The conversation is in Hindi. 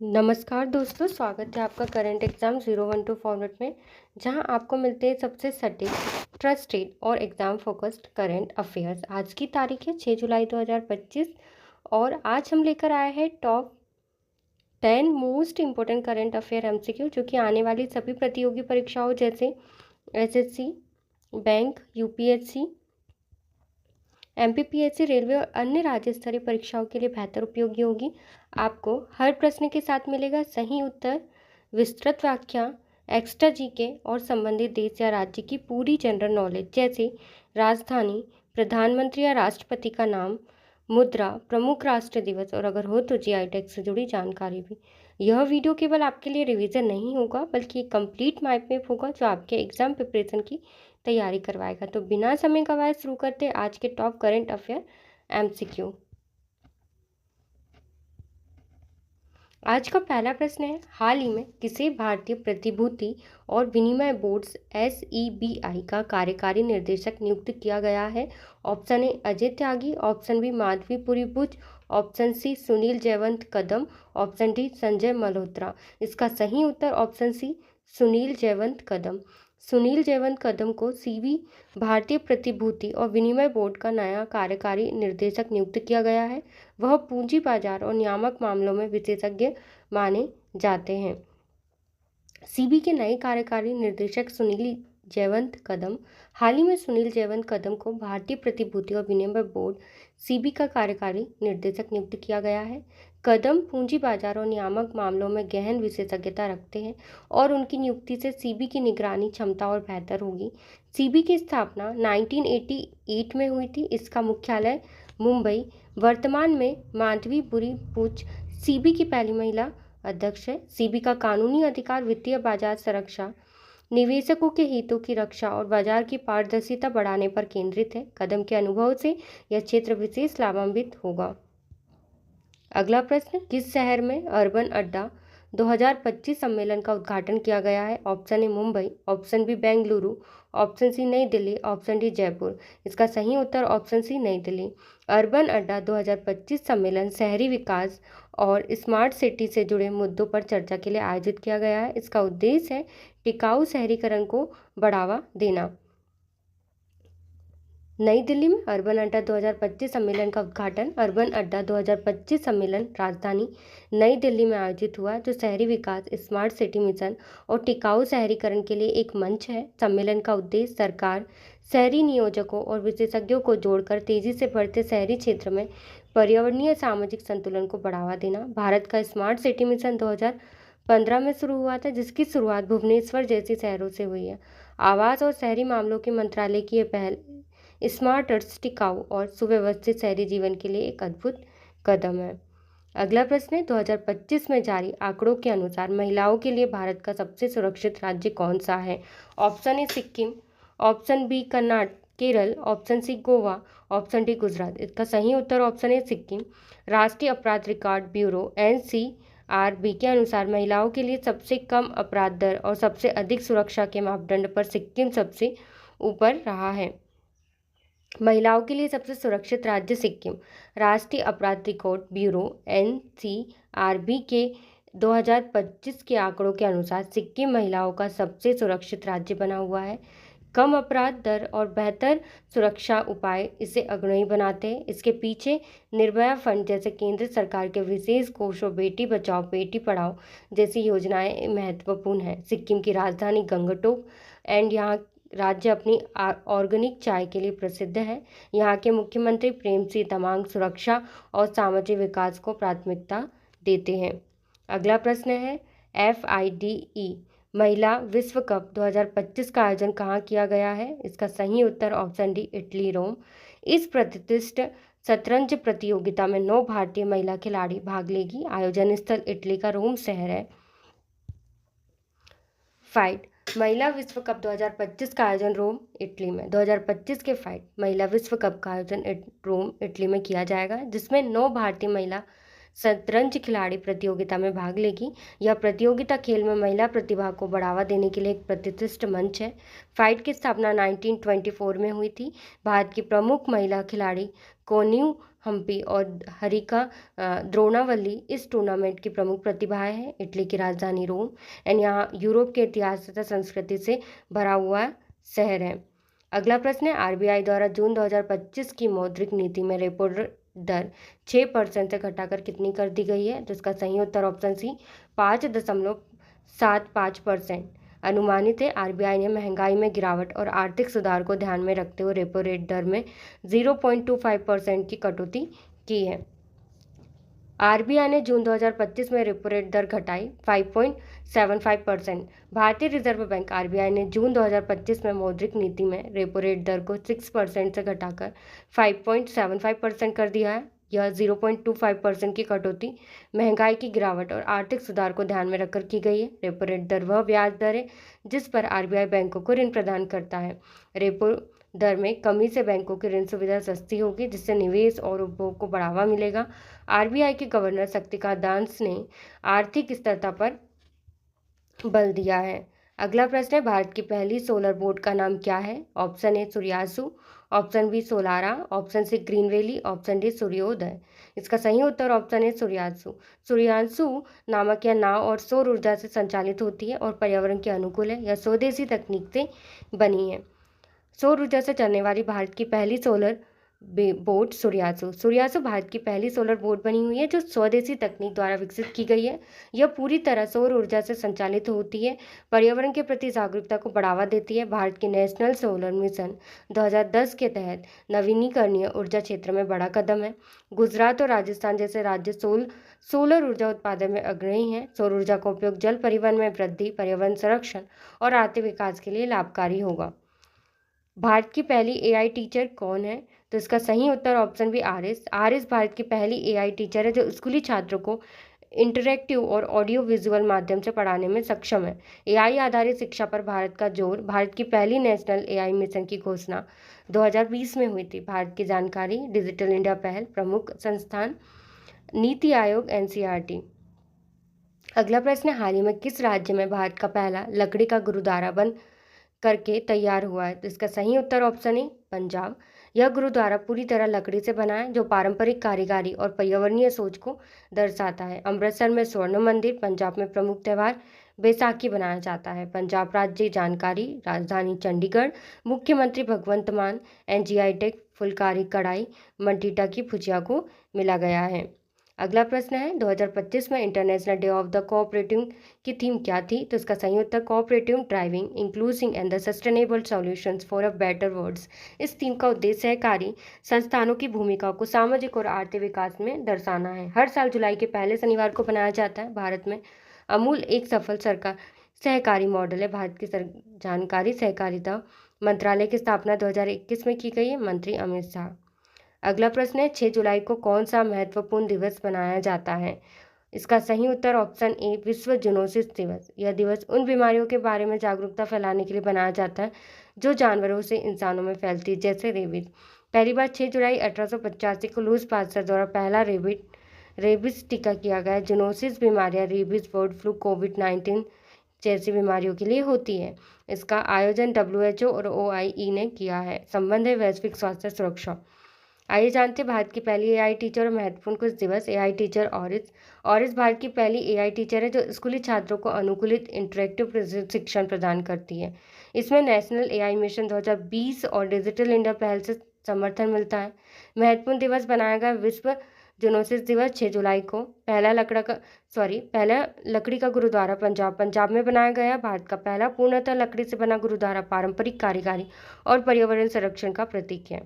नमस्कार दोस्तों, स्वागत है आपका करंट एग्जाम 012 फॉर्मेट में, जहां आपको मिलते हैं सबसे सटीक, ट्रस्टेड और एग्जाम फोकस्ड करंट अफेयर्स। आज की तारीख है 6 जुलाई 2025 और आज हम लेकर आए हैं top 10 most important current affair MCQ, जो कि आने वाली सभी प्रतियोगी परीक्षाओं जैसे SSC, bank, UPSC, MPPSC, railway और अन्य राज्य स्तरीय परीक्षाओं के लिए बेहतर उपयोगी होगी। आपको हर प्रश्न के साथ मिलेगा सही उत्तर, विस्तृत व्याख्या, एक्स्ट्रा जीके और संबंधित देश या राज्य की पूरी जनरल नॉलेज जैसे राजधानी, प्रधानमंत्री या राष्ट्रपति का नाम, मुद्रा, प्रमुख राष्ट्र दिवस और अगर हो तो जीआई टैग से जुड़ी जानकारी भी। यह वीडियो केवल आपके लिए रिवीजन नहीं होगा, बल्कि एक कंप्लीट माइंड मैप होगा जो आपके एग्जाम प्रिपरेशन की तैयारी करवाएगा। तो बिना समय गवाए शुरू करते आज के टॉप करंट अफेयर एमसीक्यू। आज का पहला प्रश्न है, हाल ही में किसे भारतीय प्रतिभूति और विनिमय बोर्ड SEBI का कार्यकारी निर्देशक नियुक्त किया गया है? Option A Ajay Tyagi, option B Madhavi Puri Buch, option C Sunil Jaywant Kadam, option D Sanjay Malhotra. इसका सही उत्तर ऑप्शन सी सुनील जयवंत कदम। सुनील जयवंत कदम को सीबी भारतीय प्रतिभूति और विनिमय बोर्ड का नया कार्यकारी निर्देशक नियुक्त किया गया है। वह पूंजी बाजार और नियामक मामलों में विशेषज्ञ माने जाते हैं। सीबी के नए कार्यकारी निर्देशक सुनील जयवंत कदम। हाल ही में सुनील जयवंत कदम को भारतीय प्रतिभूति और विनिमय बोर्ड सीबी का कार्यकारी निर्देशक नियुक्त किया गया है। कदम पूंजी बाजार और नियामक मामलों में गहन विशेषज्ञता रखते हैं और उनकी नियुक्ति से सीबी की निगरानी क्षमता और बेहतर होगी। सीबी की स्थापना 1988 में हुई थी। इसका मुख्यालय मुंबई। वर्तमान में माधवी बुरी बुच सीबी की पहली महिला अध्यक्ष है। सीबी का कानूनी अधिकार वित्तीय बाजार सुरक्षा, निवेशकों के हितों की रक्षा और बाजार की पारदर्शिता बढ़ाने पर केंद्रित है। कदम के अनुभव से यह क्षेत्र विशेष लाभान्वित होगा। अगला प्रश्न, किस शहर में अर्बन अड्डा 2025 सम्मेलन का उद्घाटन किया गया है? Option A Mumbai, option B Bengaluru, option C New Delhi, option D Jaipur. इसका सही उत्तर option C New Delhi. Urban अड्डा 2025 सम्मेलन शहरी विकास और स्मार्ट सिटी से जुड़े मुद्दों पर चर्चा के लिए आयोजित किया गया है। इसका उद्देश्य है टिकाऊ शहरीकरण को बढ़ावा देना। नई दिल्ली में अर्बन अड्डा 2025 सम्मेलन का उद्घाटन। अर्बन अड्डा 2025 सम्मेलन राजधानी नई दिल्ली में आयोजित हुआ, जो शहरी विकास, स्मार्ट सिटी मिशन और टिकाऊ शहरीकरण के लिए एक मंच है। सम्मेलन का उद्देश्य सरकार, शहरी नियोजकों और विशेषज्ञों को जोड़कर तेजी से बढ़ते शहरी क्षेत्र में पर्यावरणीय सामाजिक संतुलन को बढ़ावा देना। भारत का स्मार्ट सिटी मिशन 2015 में शुरू हुआ था, जिसकी शुरुआत भुवनेश्वर जैसी शहरों से हुई है। आवास और शहरी मामलों के मंत्रालय की यह पहल स्मार्ट अर्थ, टिकाऊ और सुव्यवस्थित शहरी जीवन के लिए एक अद्भुत कदम है। अगला प्रश्न है, 2025 में जारी आंकड़ों के अनुसार महिलाओं के लिए भारत का सबसे सुरक्षित राज्य कौन सा है? Option A Sikkim, option B Karnataka, Kerala, option C Goa, option D Gujarat. इसका सही उत्तर ऑप्शन ए सिक्किम। राष्ट्रीय अपराध रिकॉर्ड ब्यूरो NCRB के अनुसार महिलाओं के लिए सबसे कम अपराध दर और सबसे अधिक सुरक्षा के मापदंड पर सिक्किम सबसे ऊपर रहा है। महिलाओं के लिए सबसे सुरक्षित राज्य सिक्किम। राष्ट्रीय अपराध रिकॉर्ड ब्यूरो NCRB के 2025 के आंकड़ों के अनुसार सिक्किम महिलाओं का सबसे सुरक्षित राज्य बना हुआ है। कम अपराध दर और बेहतर सुरक्षा उपाय इसे अग्रणी बनाते हैं। इसके पीछे निर्भया फंड जैसे केंद्र सरकार के विशेष कोष और बेटी बचाओ बेटी पढ़ाओ जैसी योजनाएं महत्वपूर्ण हैं। सिक्किम की राजधानी गंगटोक एंड यहाँ राज्य अपनी ऑर्गेनिक चाय के लिए प्रसिद्ध है। यहाँ के मुख्यमंत्री प्रेम सिंह तमांग सुरक्षा और सामाजिक विकास को प्राथमिकता देते हैं। अगला प्रश्न है, FIDE महिला विश्व कप 2025 का आयोजन कहाँ किया गया है? इसका सही उत्तर ऑप्शन डी इटली, रोम। इस प्रतिष्ठित शतरंज प्रतियोगिता में 9 भारतीय महिला खिलाड़ी भाग लेगी। आयोजन स्थल इटली का रोम शहर है। फाइट महिला विश्व कप 2025 का आयोजन रोम, इटली में। 2025 के फाइट महिला विश्व कप का आयोजन रोम, इटली में किया जाएगा, जिसमें 9 भारतीय महिला शतरंज खिलाड़ी प्रतियोगिता में भाग लेगी। यह प्रतियोगिता खेल में महिला प्रतिभा को बढ़ावा देने के लिए एक प्रतिष्ठित मंच है। फाइट की स्थापना 1924 में हुई थी। भारत की प्रमुख महिला खिलाड़ी कोन्यू हम्पी और हरिका द्रोणावल्ली इस टूर्नामेंट की प्रमुख प्रतिभाएं हैं। इटली की राजधानी रोम एंड यहाँ यूरोप के इतिहास तथा संस्कृति से भरा हुआ शहर है। अगला प्रश्न है, आरबीआई द्वारा जून 2025 की मौद्रिक नीति में रेपो दर 6% से घटाकर कितनी कर दी गई है? तो इसका सही उत्तर ऑप्शन सी 5.75% अनुमानित है। आरबीआई ने महंगाई में गिरावट और आर्थिक सुधार को ध्यान में रखते हुए रेपो रेट दर में 0.25% की कटौती की है। आरबीआई ने जून 2025 में रेपो रेट दर घटाई 5.75%। भारतीय रिजर्व बैंक आरबीआई ने जून 2025 में मौद्रिक नीति में रेपो रेट दर को 6% से घटाकर 5.75% कर दिया है। यह 0.25% की कटौती महंगाई की गिरावट और आर्थिक सुधार को ध्यान में रखकर की गई है। रेपो रेट दर वह ब्याज दर है जिस पर आरबीआई बैंकों को ऋण प्रदान करता है। रेपो दर में कमी से बैंकों की ऋण सुविधा सस्ती होगी, जिससे निवेश और उपभोग को बढ़ावा मिलेगा। आरबीआई के गवर्नर शक्तिकांत दास ने आर्थिक स्थिरता पर बल दिया है। अगला प्रश्न है, भारत की पहली सोलर बोट का नाम क्या है? Option A Suryasu, option B Solara, option C green valley, option D Suryoday. इसका सही उत्तर ऑप्शन ए सूर्यासु। सूर्यासु नामक यह नाव और सौर ऊर्जा से संचालित होती है और पर्यावरण के अनुकूल है। यह स्वदेशी तकनीक से बनी है। सौर ऊर्जा से चलने वाली भारत की पहली सोलर बोट सूर्यासु भारत की पहली सोलर बोट बनी हुई है जो स्वदेशी तकनीक द्वारा विकसित की गई है। यह पूरी तरह सौर ऊर्जा से संचालित होती है, पर्यावरण के प्रति जागरूकता को बढ़ावा देती है। भारत की नेशनल सोलर मिशन 2010 के तहत नवीनीकरणीय ऊर्जा क्षेत्र में बड़ा कदम है। गुजरात और राजस्थान जैसे राज्य सोलर ऊर्जा उत्पादन में अग्रणी हैं। सौर ऊर्जा का उपयोग जल परिवहन में वृद्धि, पर्यावरण संरक्षण और आर्थिक विकास के लिए लाभकारी होगा। भारत की पहली एआई टीचर कौन है? तो इसका सही उत्तर option B R S Bharat की पहली एआई टीचर है जो स्कूली छात्रों को इंटरैक्टिव और ऑडियो विजुअल माध्यम से पढ़ाने में सक्षम है। एआई आधारित शिक्षा पर भारत का जोर। भारत की पहली नेशनल एआई मिशन की घोषणा 2020 में हुई थी। भारत की जानकारी डिजिटल इंडिया पहल, प्रमुख संस्थान नीति आयोग एनसीईआरटी। अगला प्रश्न, हाल ही में किस राज्य में भारत का पहला लकड़ी का गुरुद्वारा बन करके तैयार हुआ है? तो इसका सही उत्तर ऑप्शन ए पंजाब। यह गुरुद्वारा पूरी तरह लकड़ी से बना है जो पारंपरिक कारीगरी और पर्यावरणीय सोच को दर्शाता है। अमृतसर में स्वर्ण मंदिर, पंजाब में प्रमुख त्यौहार बैसाखी मनाया जाता है। पंजाब राज्य जानकारी राजधानी चंडीगढ़, मुख्यमंत्री भगवंत मान, एनजीआई टेक फुलकारी कढ़ाई मटीटा की भुजिया को मिला गया है। अगला प्रश्न है, 2025 में international day of the cooperative की थीम क्या थी? तो इसका सही उत्तर cooperative driving inclusive and the sustainable solutions for a better worlds. इस थीम का उद्देश्य सहकारी संस्थानों की भूमिका को सामाजिक और आर्थिक विकास में दर्शाना है। हर साल जुलाई के पहले शनिवार को बनाया जाता है। भारत में अमूल एक सफल सरकार सहकारी मॉडल है। भारत की जानकारी सहकारिता मंत्रालय की स्थापना 2021 में की गई है, मंत्री अमित शाह। अगला प्रश्न है, 6 जुलाई को कौन सा महत्वपूर्ण दिवस मनाया जाता है? इसका सही उत्तर ऑप्शन ए विश्व जूनोसिस दिवस। यह दिवस उन बीमारियों के बारे में जागरूकता फैलाने के लिए बनाया जाता है जो जानवरों से इंसानों में फैलती है, जैसे रेबीज। पहली बार 6 जुलाई 1885 को लुईस पास्चर द्वारा पहला रेबीज टीका किया गया। जूनोसिस बीमारियां रेबीज, बर्ड फ्लू, कोविड-19 जैसी बीमारियों के लिए होती है। इसका आयोजन WHO और OIE ने किया है। संबंध है वैश्विक स्वास्थ्य सुरक्षा। आइए जानते हैं भारत की पहली एआई टीचर और महत्वपूर्ण कुछ दिवस। एआई टीचर ऑरिस भारत की पहली एआई टीचर है जो स्कूली छात्रों को अनुकूलित इंटरैक्टिव शिक्षण प्रदान करती है। इसमें नेशनल एआई मिशन 2020 और डिजिटल इंडिया पहल से समर्थन मिलता है। महत्वपूर्ण दिवस बनाया गया विश्व जूनोसिस दिवस 6 जुलाई को। पहला लकड़ी का गुरुद्वारा पंजाब में बनाया गया। भारत का पहला पूर्णतः लकड़ी से बना गुरुद्वारा पारंपरिक कारीगरी और पर्यावरण संरक्षण का प्रतीक है।